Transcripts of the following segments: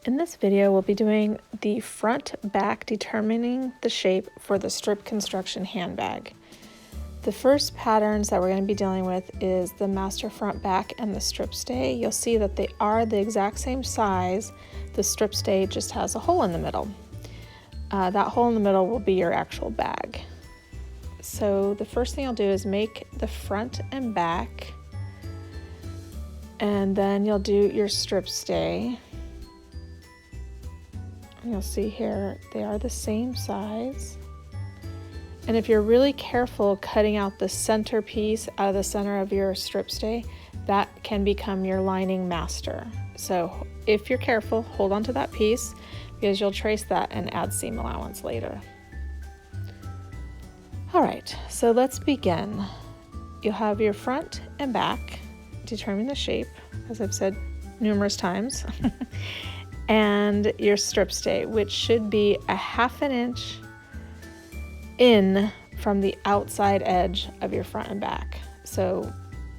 In this video, we'll be doing the front back determining the shape for the strip construction handbag. The first patterns that we're going to be dealing with is the master front back and the strip stay. You'll see that they are the exact same size. The strip stay just has a hole in the middle. That hole in the middle will be your actual bag. So the first thing you'll do is make the front and back, and then you'll do your strip stay. You'll see here, they are the same size. And if you're really careful cutting out the center piece out of the center of your strip stay, that can become your lining master. So if you're careful, hold on to that piece because you'll trace that and add seam allowance later. All right, so let's begin. You'll have your front and back, determine the shape, as I've said numerous times. And your strip stay, which should be a 1/2 inch in from the outside edge of your front and back. So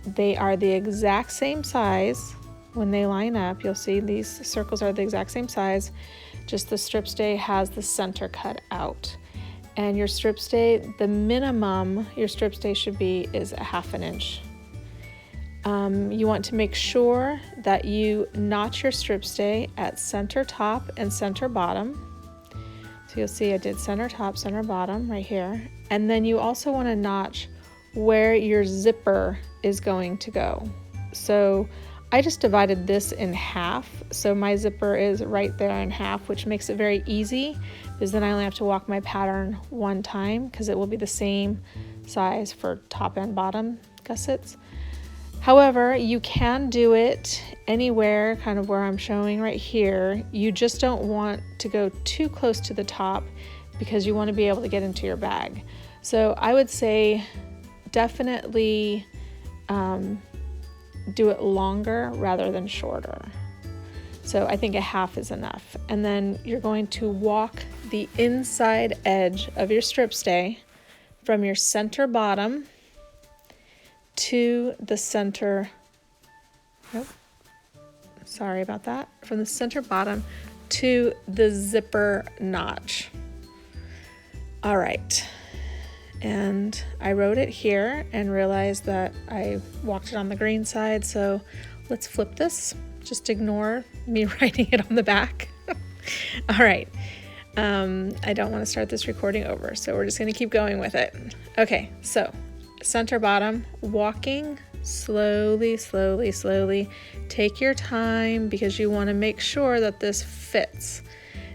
they are the exact same size when they line up. You'll see these circles are the exact same size, just the strip stay has the center cut out. And your strip stay, the minimum your strip stay should be is a 1/2 inch. You want to make sure that you notch your strip stay at center top and center bottom. So you'll see I did center top, center bottom right here. And then you also want to notch where your zipper is going to go. So I just divided this in half. So my zipper is right there in half, which makes it very easy because then I only have to walk my pattern one time because it will be the same size for top and bottom gussets. However, you can do it anywhere, kind of where I'm showing right here. You just don't want to go too close to the top because you want to be able to get into your bag. So I would say definitely do it longer rather than shorter. So I think a 1/2 is enough. And then you're going to walk the inside edge of your strip stay from your center bottom to the center, sorry about that, from the center bottom to the zipper notch. All right, and I wrote it here and realized that I walked it on the green side, so let's flip this. Just ignore me writing it on the back. All right, I don't want to start this recording over, so we're just going to keep going with it. Okay, so center bottom, walking slowly, slowly, slowly. Take your time because you want to make sure that this fits.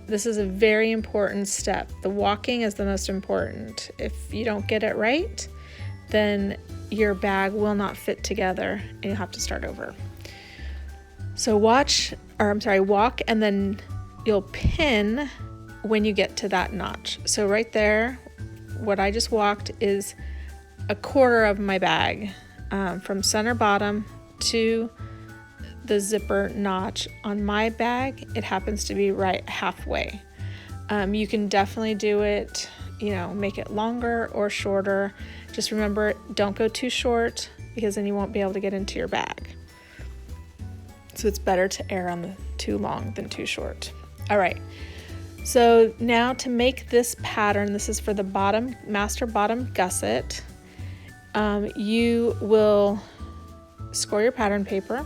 This is a very important step. The walking is the most important. If you don't get it right, then your bag will not fit together and you'll have to start over. So walk and then you'll pin when you get to that notch. So right there, what I just walked is 1/4 of my bag from center bottom to the zipper notch. On my bag, it happens to be right halfway. You can definitely do it, make it longer or shorter. Just remember, don't go too short because then you won't be able to get into your bag. So it's better to err on the too long than too short. All right. So now to make this pattern, this is for the bottom, master bottom gusset. You will score your pattern paper,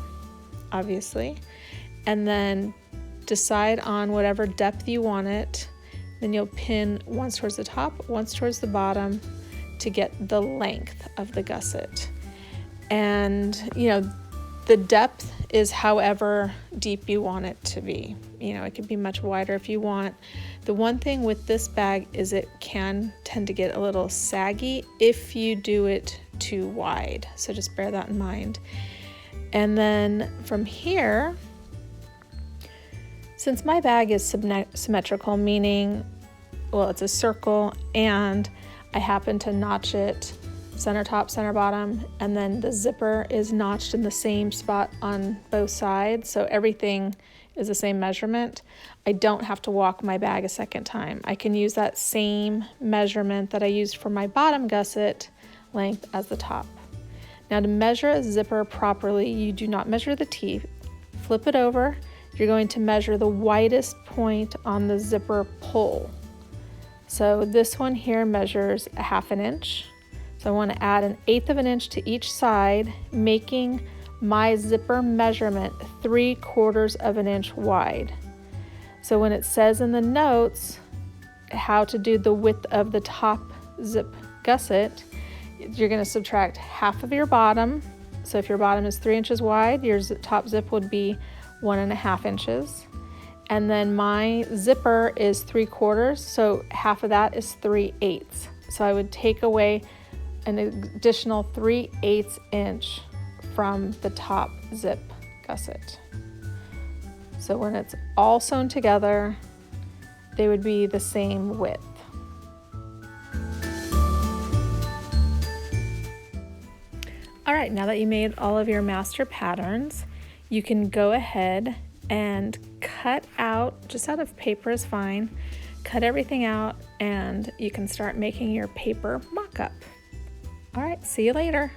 obviously, and then decide on whatever depth you want it. Then you'll pin once towards the top, once towards the bottom to get the length of the gusset. And, the depth is however deep you want it to be. It could be much wider if you want. The one thing with this bag is it can tend to get a little saggy if you do it too wide. So just bear that in mind. And then from here, since my bag is symmetrical, meaning, it's a circle and I happen to notch it center top, center bottom, and then the zipper is notched in the same spot on both sides, so everything is the same measurement. I don't have to walk my bag a second time. I can use that same measurement that I used for my bottom gusset length as the top. Now to measure a zipper properly, you do not measure the teeth. Flip it over, you're going to measure the widest point on the zipper pull. So this one here measures 1/2 inch. So I want to add 1/8 inch to each side, making my zipper measurement 3/4 inch wide. So when it says in the notes how to do the width of the top zip gusset, you're going to subtract half of your bottom. So if your bottom is 3 inches wide, your top zip would be 1.5 inches. And then my zipper is 3/4, so half of that is 3/8. So I would take away an additional 3/8 inch from the top zip gusset. So when it's all sewn together, they would be the same width. All right, now that you made all of your master patterns, you can go ahead and cut out, just out of paper is fine, cut everything out and you can start making your paper mock-up. All right, see you later.